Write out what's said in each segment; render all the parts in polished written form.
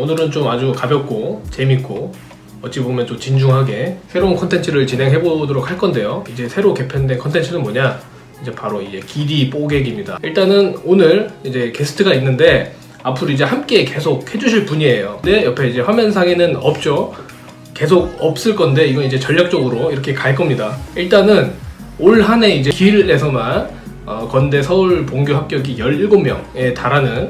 오늘은 좀 아주 가볍고 재밌고 어찌 보면 좀 진중하게 새로운 콘텐츠를 진행해 보도록 할 건데요. 이제 새로 개편된 콘텐츠는 뭐냐? 이제 바로 이제 길이 뽀개기입니다. 일단은 오늘 이제 게스트가 있는데 앞으로 이제 함께 계속 해주실 분이에요. 근데 옆에 이제 화면상에는 없죠. 계속 없을 건데 이건 이제 전략적으로 이렇게 갈 겁니다. 일단은 올 한 해 이제 길에서만 건대 서울 본교 합격이 17명에 달하는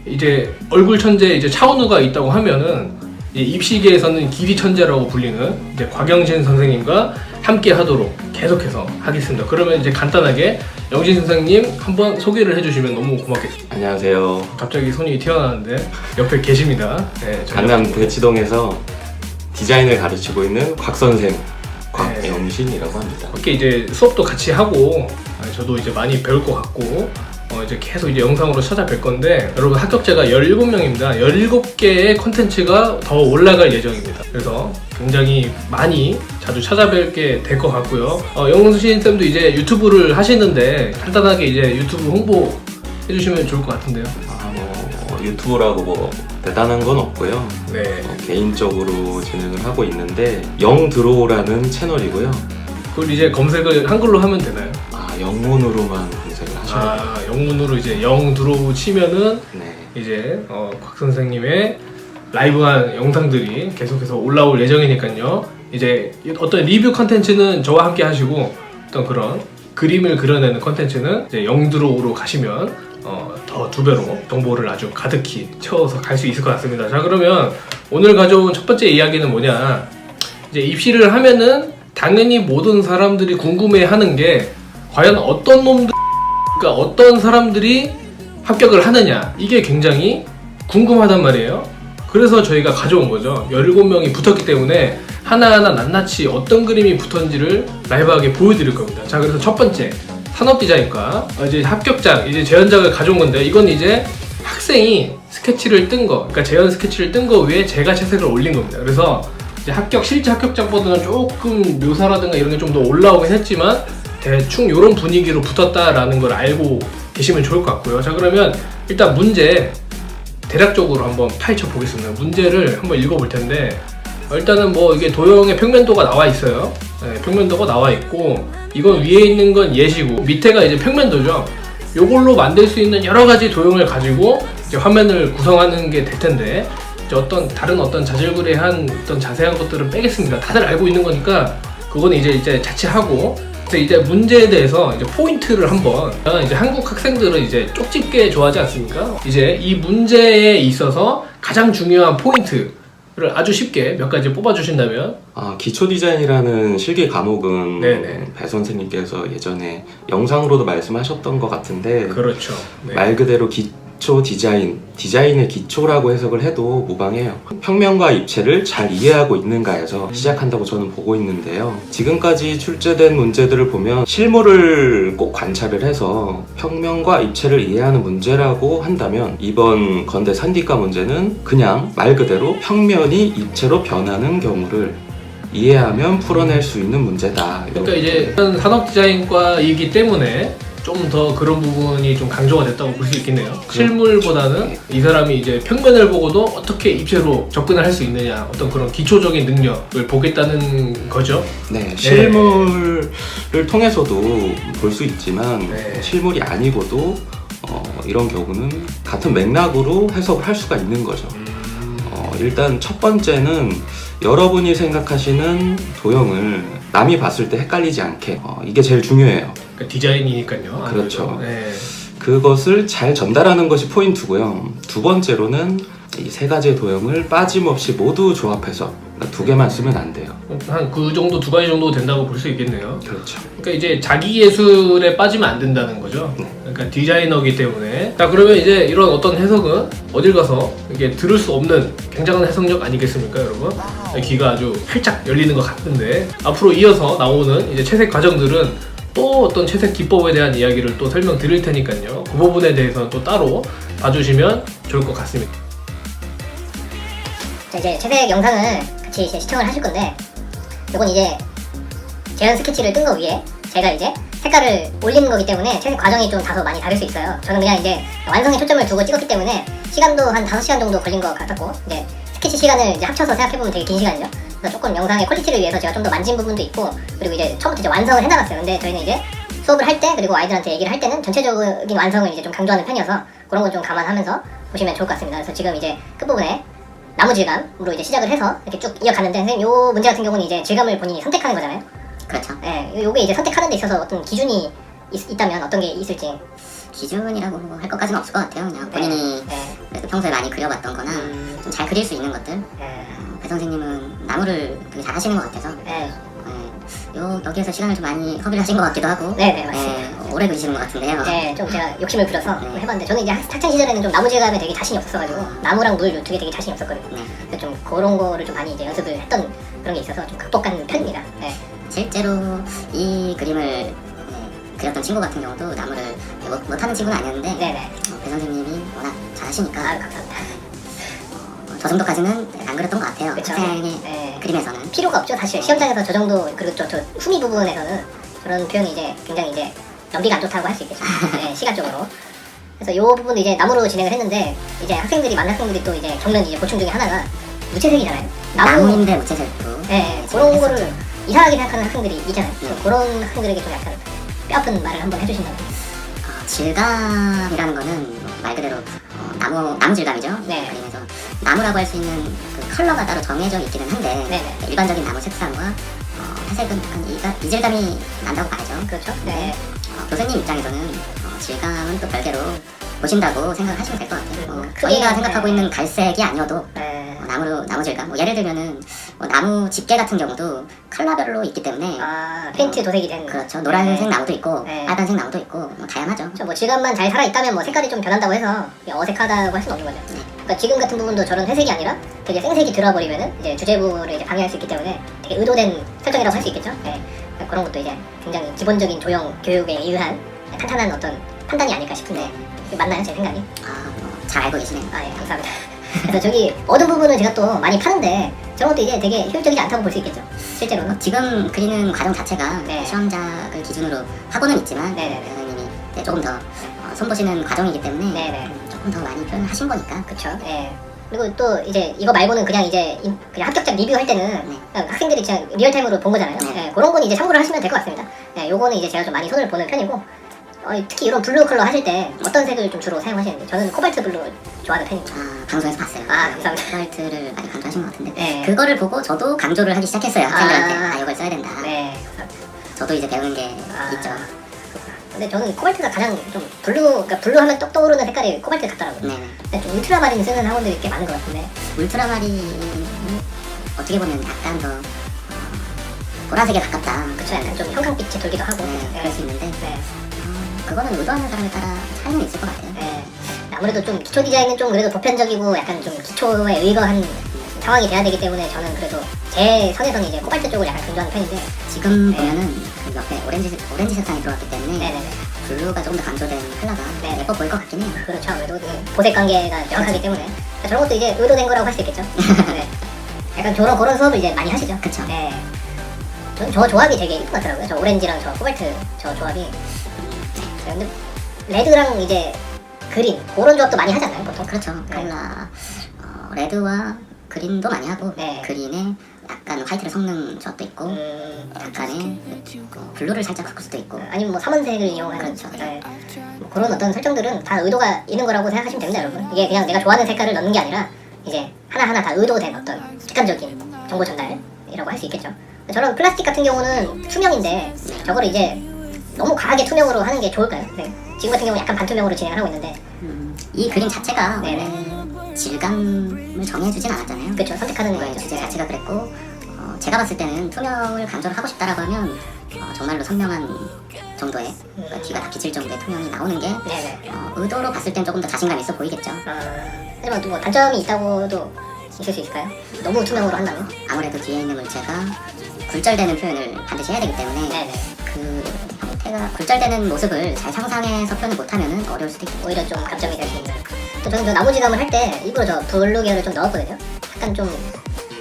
이제 얼굴 천재 이제 차은우가 있다고 하면은 입시계에서는 길이 천재라고 불리는 이제 곽영신 선생님과 함께 하도록 계속해서 하겠습니다. 그러면 이제 간단하게 영신 선생님 한번 소개를 해주시면 너무 고맙겠습니다. 안녕하세요. 갑자기 손이 튀어나왔는데 옆에 계십니다. 네, 강남 대치동에서 디자인을 가르치고 있는 곽선생 곽영신이라고 합니다. 이렇게 이제 수업도 같이 하고 저도 이제 많이 배울 것 같고 이제 계속 이제 영상으로 찾아뵐 건데 여러분 합격자가 17명입니다. 17개의 컨텐츠가 더 올라갈 예정입니다. 그래서 굉장히 많이 자주 찾아뵐게 될 것 같고요. 영신 쌤도 이제 유튜브를 하시는데 간단하게 이제 유튜브 홍보 해주시면 좋을 것 같은데요. 유튜브라고 뭐 대단한 건 없고요. 네. 개인적으로 진행을 하고 있는데 영드로우라는 채널이고요. 그걸 이제 검색을 한글로 하면 되나요? 영문으로만 검색을 하셔야 돼요. 영문으로 이제 영드로우 치면은 네. 이제 곽 선생님의 라이브한 영상들이 계속해서 올라올 예정이니까요. 이제 어떤 리뷰 컨텐츠는 저와 함께 하시고 어떤 그런 그림을 그려내는 컨텐츠는 이제 영드로우로 가시면 더 2배로 정보를 아주 가득히 채워서 갈 수 있을 것 같습니다. 자, 그러면 오늘 가져온 첫 번째 이야기는 뭐냐? 이제 입시를 하면은 당연히 모든 사람들이 궁금해하는 게 과연 어떤 놈들, 그러니까 어떤 사람들이 합격을 하느냐, 이게 굉장히 궁금하단 말이에요. 그래서 저희가 가져온 거죠. 17명이 붙었기 때문에 하나하나 낱낱이 어떤 그림이 붙었는지를 라이브하게 보여드릴 겁니다. 자, 그래서 첫 번째 산업디자인과 이제 합격작, 이제 재현작을 가져온 건데 이건 이제 학생이 스케치를 뜬 거, 그러니까 재현 스케치를 뜬 거 위에 제가 채색을 올린 겁니다. 그래서 이제 실제 합격작보다는 조금 묘사라든가 이런 게 좀 더 올라오긴 했지만 대충 이런 분위기로 붙었다라는 걸 알고 계시면 좋을 것 같고요. 자, 그러면 일단 문제 대략적으로 한번 파헤쳐 보겠습니다. 문제를 한번 읽어볼 텐데 일단은 뭐 이게 도형의 평면도가 나와 있어요. 네, 평면도가 나와 있고 이건 위에 있는 건 예시고 밑에가 이제 평면도죠. 요걸로 만들 수 있는 여러 가지 도형을 가지고 이제 화면을 구성하는 게 될 텐데 이제 다른 어떤 자질구레한 어떤 자세한 것들은 빼겠습니다. 다들 알고 있는 거니까 그거는 이제 자체하고 이제 문제에 대해서 이제 포인트를 한번 이제 한국 학생들은 이제 쪽집게 좋아하지 않습니까? 이제 이 문제에 있어서 가장 중요한 포인트를 아주 쉽게 몇 가지 뽑아주신다면 기초 디자인이라는 실기 과목은 네네. 배 선생님께서 예전에 영상으로도 말씀하셨던 것 같은데 그렇죠. 네. 말 그대로 기초 디자인의 기초라고 해석을 해도 무방해요. 평면과 입체를 잘 이해하고 있는가에서 시작한다고 저는 보고 있는데요. 지금까지 출제된 문제들을 보면 실물을 꼭 관찰을 해서 평면과 입체를 이해하는 문제라고 한다면 이번 건대 산디과 문제는 그냥 말 그대로 평면이 입체로 변하는 경우를 이해하면 풀어낼 수 있는 문제다. 그러니까 이제 산업디자인과이기 때문에 좀 더 그런 부분이 좀 강조가 됐다고 볼 수 있겠네요. 실물보다는 이 사람이 이제 평면을 보고도 어떻게 입체로 접근을 할 수 있느냐, 어떤 그런 기초적인 능력을 보겠다는 거죠. 네, 실물을 통해서도 볼 수 있지만 네. 실물이 아니고도 이런 경우는 같은 맥락으로 해석을 할 수가 있는 거죠. 일단 첫 번째는 여러분이 생각하시는 도형을 남이 봤을 때 헷갈리지 않게 이게 제일 중요해요. 그러니까 디자인이니까요. 그렇죠. 네. 그것을 잘 전달하는 것이 포인트고요. 두 번째로는 이 세 가지의 도형을 빠짐없이 모두 조합해서 2개만 쓰면 안 돼요. 한 그 정도 2가지 정도 된다고 볼 수 있겠네요. 그렇죠. 그러니까 이제 자기 예술에 빠지면 안 된다는 거죠. 그러니까 디자이너이기 때문에. 자, 그러면 이제 이런 어떤 해석은 어딜 가서 이게 들을 수 없는 굉장한 해석력 아니겠습니까, 여러분? 귀가 아주 활짝 열리는 것 같은데 앞으로 이어서 나오는 이제 채색 과정들은 또 어떤 채색 기법에 대한 이야기를 또 설명드릴 테니까요. 그 부분에 대해서는 또 따로 봐주시면 좋을 것 같습니다. 자, 이제 채색 영상을 같이 이제 시청을 하실 건데 요건 이제 재현 스케치를 뜬 거 위에 제가 이제 색깔을 올리는 거기 때문에 채색 과정이 좀 다소 많이 다를 수 있어요. 저는 그냥 이제 완성에 초점을 두고 찍었기 때문에 시간도 한 5시간 정도 걸린 것 같았고 이제 스케치 시간을 이제 합쳐서 생각해보면 되게 긴 시간이죠. 그래서 조금 영상의 퀄리티를 위해서 제가 좀 더 만진 부분도 있고 그리고 이제 처음부터 이제 완성을 해나갔어요. 근데 저희는 이제 수업을 할 때 그리고 아이들한테 얘기를 할 때는 전체적인 완성을 이제 좀 강조하는 편이어서 그런 건 좀 감안하면서 보시면 좋을 것 같습니다. 그래서 지금 이제 끝부분에 나무 질감으로 이제 시작을 해서 이렇게 쭉 이어가는데 선생님 요 문제 같은 경우는 이제 질감을 본인이 선택하는 거잖아요. 그렇죠. 예, 요게 이제 선택하는 데 있어서 어떤 기준이 있다면 어떤 게 있을지. 기준이라고 할 것까지는 없을 것 같아요. 그냥 본인이 네. 그래도 평소에 많이 그려봤던 거나 좀 잘 그릴 수 있는 것들. 배 선생님은 나무를 되게 잘 하시는 것 같아서 네. 여기에서 시간을 좀 많이 허비를 하신 것 같기도 하고 네, 맞습니다. 오래 그리시는 것 같은데요. 네, 좀 제가 욕심을 부려서 네. 해봤는데 저는 이제 학창 시절에는 좀 나무 질감에 되게 자신이 없었어가지고 나무랑 물 두 개 되게 자신이 없었거든요. 네. 그래서 좀 그런 거를 좀 많이 이제 연습을 했던 그런 게 있어서 좀 극복한 편입니다. 네. 실제로 이 그림을 그렸던 친구 같은 경우도 나무를 못하는 친구는 아니었는데 네네. 배 선생님이 워낙 잘하시니까 아, 감사합니다. 저 정도까지는 안 그렸던 것 같아요. 그쵸? 학생의 네. 그림에서는. 필요가 없죠, 사실. 시험장에서 저 정도, 그리고 저 후미 부분에서는 저런 표현이 이제 굉장히 이제 연비가 안 좋다고 할 수 있겠죠. 네, 시간적으로. 그래서 요 부분도 이제 나무로 진행을 했는데, 이제 많은 학생들이 또 이제 겪는 이제 고충 중에 하나가 무채색이잖아요. 나무인데 무채색으로. 네, 그런 거를 이상하게 생각하는 학생들이 있잖아요. 네. 그런 학생들에게 좀 약간 뼈아픈 말을 한번 해주신다면. 질감이라는 거는 말 그대로 나무 질감이죠. 네. 그림에서 나무라고 할 수 있는 그 컬러가 따로 정해져 있기는 한데 네네. 일반적인 나무 색상과 회색은 약간 이질감이 난다고 봐야죠. 그렇죠? 네. 네. 교수님 입장에서는 질감은 또 별개로 보신다고 생각하시면 될 것 같아요. 크게, 저희가 생각하고 네. 있는 갈색이 아니어도 네. 나무 질감. 예를 들면은 나무 집게 같은 경우도 컬러별로 있기 때문에 아, 페인트 도색이 된. 그렇죠. 노란색 네. 나무도 있고 네. 빨간색 나무도 있고 다양하죠. 그렇죠. 뭐 질감만 잘 살아있다면 뭐 색깔이 좀 변한다고 해서 어색하다고 할 수는 없는 거죠. 네. 그러니까 지금 같은 부분도 저런 회색이 아니라 되게 생색이 들어버리면은 이제 주제부를 이제 방해할 수 있기 때문에 되게 의도된 설정이라고 할 수 있겠죠. 네. 그러니까 그런 것도 이제 굉장히 기본적인 조형 교육에 의한 탄탄한 어떤 판단이 아닐까 싶은데 맞나요, 제 생각이? 잘 알고 계시네요. 아, 예, 감사합니다. 그래서 저기 어두운 부분을 제가 또 많이 파는데 저런 것도 이제 되게 효율적이지 않다고 볼 수 있겠죠. 실제로는. 지금 그리는 과정 자체가 네. 시험작을 기준으로 하고는 있지만 네네네. 선생님이 조금 더 손보시는 과정이기 때문에 네네. 조금 더 많이 표현을 하신 거니까. 그쵸. 예. 그리고 또 이제 이거 말고는 그냥 이제 그냥 합격자 리뷰할 때는 그냥 학생들이 그냥 리얼타임으로 본 거잖아요. 네. 예, 그런 건 이제 참고를 하시면 될 것 같습니다. 예, 요거는 이제 제가 좀 많이 손을 보는 편이고 특히 이런 블루 컬러 하실 때 어떤 색을 좀 주로 사용하시는지 저는 코발트 블루 좋아하는 편입니다. 방송에서 봤어요. 아, 감사합니다. 코발트를 많이 강조하신 것 같은데 네. 그거를 보고 저도 강조를 하기 시작했어요. 학생들한테 이걸 써야 된다. 네, 감사합니다. 저도 이제 배우는 게 있죠. 근데 저는 코발트가 가장 좀 그러니까 블루 하면 떡 떠오르는 색깔이 코발트 같더라고요. 네. 근데 좀 울트라마린 쓰는 학원들이 꽤 많은 것 같은데. 울트라마린은 어떻게 보면 약간 더 보라색에 가깝다. 그쵸, 약간 좀 형광빛이 돌기도 하고. 네, 그럴 수 있는데 네. 그거는 의도하는 사람에 따라 차이는 있을 것 같아요. 네. 아무래도 좀 기초 디자인은 좀 그래도 보편적이고 약간 좀 기초에 의거한 상황이 돼야 되기 때문에 저는 그래도 제 선에서는 이제 코발트 쪽을 약간 강조하는 편인데. 지금 네. 보면은 그 옆에 오렌지 색상이 들어왔기 때문에 네네네. 블루가 조금 더 강조된 컬러가 네. 예뻐 보일 것 같긴 해요. 그렇죠. 아무래도 그 보색 관계가 명확하기 때문에 그러니까 저런 것도 이제 의도된 거라고 할 수 있겠죠. 네. 약간 그런 수업을 이제 많이 하시죠. 그쵸. 네. 저는 저 조합이 되게 이쁜 것 같더라고요. 저 오렌지랑 저 코발트 저 조합이. 근데 레드랑 이제 그린 그런 조합도 많이 하잖아요, 보통. 그렇죠. 네. 컬러 레드와 그린도 많이 하고 네. 그린에 약간 화이트를 섞는 조합도 있고 약간의 블루를 살짝 섞을 수도 있고 아니면 뭐 삼원색을 이용하는 그렇죠. 네. 뭐 그런 어떤 설정들은 다 의도가 있는 거라고 생각하시면 됩니다, 여러분. 이게 그냥 내가 좋아하는 색깔을 넣는 게 아니라 이제 하나하나 다 의도된 어떤 객관적인 정보 전달이라고 할 수 있겠죠. 저런 플라스틱 같은 경우는 투명인데 저거를 이제 너무 과하게 투명으로 하는 게 좋을까요? 네. 지금 같은 경우는 약간 반투명으로 진행을 하고 있는데. 이 그림 자체가 네네. 원래 질감을 정해주진 않았잖아요. 그렇죠. 선택하는 네, 거죠. 주제 자체가 그랬고 제가 봤을 때는 투명을 강조를 하고 싶다라고 하면 정말로 선명한 정도의 그러니까 뒤가 다 비칠 정도의 투명이 나오는 게 네네. 의도로 봤을 땐 조금 더 자신감 있어 보이겠죠. 하지만 또 뭐 단점이 있다고도 있을 수 있을까요? 너무 투명으로 한다면? 아무래도 뒤에 있는 물체가 굴절되는 표현을 반드시 해야 되기 때문에 네네. 그 형태가 굴절되는 모습을 잘 상상해서 표현을 못하면 어려울 수도 있고 오히려 좀 감점이 될 수 있는. 또 저는 저 나무질감을 할 때 일부러 저 블루 계열을 좀 넣었거든요. 약간 좀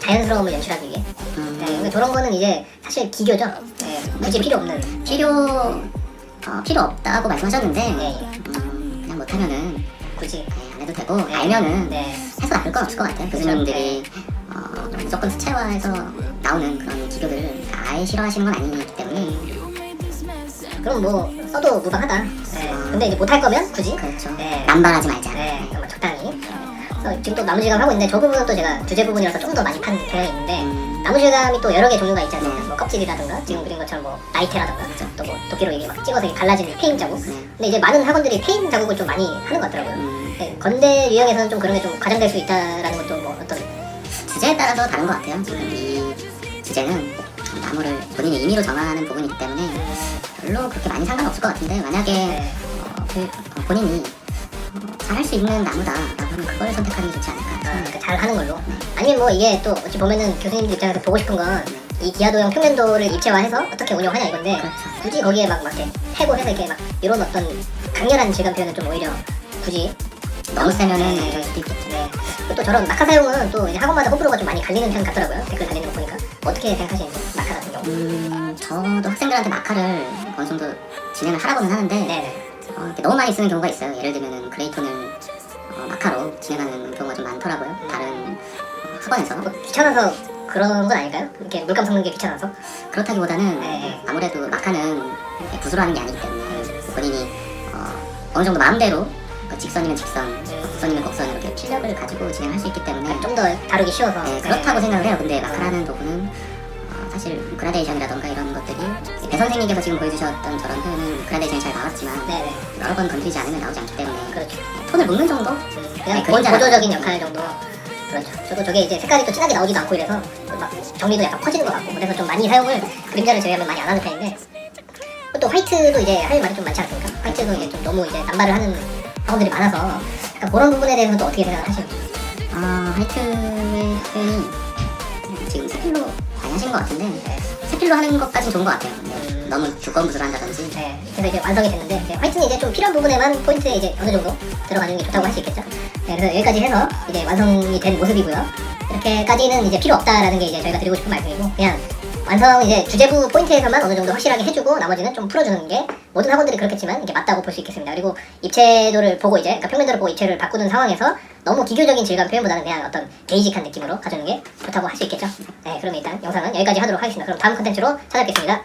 자연스러움을 연출하기 위해. 네, 근데 저런 거는 이제 사실 기교죠. 네, 굳이 필요 없는. 필요 없다고 말씀하셨는데 네. 그냥 못하면은 굳이 안 해도 되고 알면은 네. 해서 나쁠 건 없을 것 같아요. 교수님들이 무조건 수채화해서 나오는 그런 기교들을 아예 싫어하시는 건 아니기 때문에 그럼 뭐 써도 무방하다. 네. 근데 이제 못할 거면 굳이 그렇죠. 네. 남발하지 말자. 네, 뭐 적당히. 그래서 지금 또 나무질감 하고 있는데 저 부분은 또 제가 주제 부분이라서 좀 더 많이 판 경향이 있는데 나무질감이 또 여러 개 종류가 있지 않습니까? 뭐 껍질이라든가 지금 그린 것처럼 뭐 나이테라든가 또 뭐 도끼로 이게 막 찍어서 이렇게 갈라진 페인 자국. 근데 이제 많은 학원들이 페인 자국을 좀 많이 하는 것 같더라고요. 네, 건대 유형에서는 좀 그런 게 좀 과장될 수 있다라는 것도 뭐 어떤 주제에 따라서 다른 것 같아요. 지금 이 주제는 나무를 본인이 임의로 정하는 부분이기 때문에 별로 그렇게 많이 상관없을 것 같은데 만약에 네. 본인이 잘할 수 있는 나무다라고 하면 그걸 선택하는 게 좋지 않을까. 그러니까 잘 하는 걸로. 아니면 뭐 이게 또 어찌 보면은 교수님들 입장에서 보고 싶은 건 이 기하도형 평면도를 입체화해서 어떻게 운영하냐 이건데 그렇죠. 굳이 거기에 막 이렇게 해고 해서 이렇게 막 이런 어떤 강렬한 질감 표현은 좀 오히려 굳이 너무 세면은 네. 그럴 수도 있겠죠. 네. 그리고 또 저런 마카 사용은 또 이제 학원마다 호불호가 좀 많이 갈리는 편 같더라고요. 댓글 달리는 거 보니까 어떻게 생각하시는지 마카 같은 경우. 저도 학생들한테 마카를 어느 정도 진행을 하라고는 하는데 네네. 이렇게 너무 많이 쓰는 경우가 있어요. 예를 들면은 그레이톤을 마카로 진행하는 경우가 좀 많더라고요. 다른 학원에서. 뭐 귀찮아서 그런 건 아닐까요? 이렇게 물감 섞는 게 귀찮아서. 그렇다기보다는 네. 아무래도 마카는 붓으로 하는 게 아니기 때문에 본인이 어느 정도 마음대로 직선이면 직선, 곡선이면 곡선 이렇게 필력을 가지고 진행할 수 있기 때문에 좀 더 다루기 쉬워서. 네, 그렇다고 생각을 해요. 근데 마카라는 부분은 사실 그라데이션이라던가 이런 것들이 배 선생님께서 지금 보여주셨던 저런 표현은 그라데이션이 잘 나왔지만 네네. 여러 번 건드리지 않으면 나오지 않기 때문에 그렇죠. 톤을 묶는 정도? 그냥 그림자라고. 보조적인 역할 정도. 그렇죠. 저도 저게 이제 색깔이 또 진하게 나오지도 않고 이래서 막 정리도 약간 퍼지는 것 같고 그래서 좀 많이 사용을 그림자를 제외하면 많이 안 하는 편인데 또 화이트도 이제 할 말이 좀 많지 않습니까? 화이트도 이제 좀 너무 이제 남발을 하는 학원들이 많아서 약간 그런 부분에 대해서는 또 어떻게 생각을 하시는지. 화이트의 표현이 지금 세필로 많이 하시는 것 같은데 세필로 하는 것까지는 좋은 것 같아요. 너무 두꺼운 붓을 한다든지 네. 그래서 이제 완성이 됐는데 네, 화이트는 이제 좀 필요한 부분에만 포인트에 이제 어느 정도 들어가는 게 좋다고 할 수 있겠죠. 네, 그래서 여기까지 해서 이제 완성이 된 모습이고요. 이렇게까지는 이제 필요 없다라는 게 이제 저희가 드리고 싶은 말씀이고 그냥 완성 이제 주제부 포인트에서만 어느 정도 확실하게 해주고 나머지는 좀 풀어주는 게 모든 학원들이 그렇겠지만 이게 맞다고 볼 수 있겠습니다. 그리고 입체도를 보고 이제 그러니까 평면도를 보고 입체를 바꾸는 상황에서 너무 기교적인 질감 표현보다는 그냥 어떤 베이직한 느낌으로 가져오는 게 좋다고 할 수 있겠죠. 네, 그러면 일단 영상은 여기까지 하도록 하겠습니다. 그럼 다음 컨텐츠로 찾아뵙겠습니다.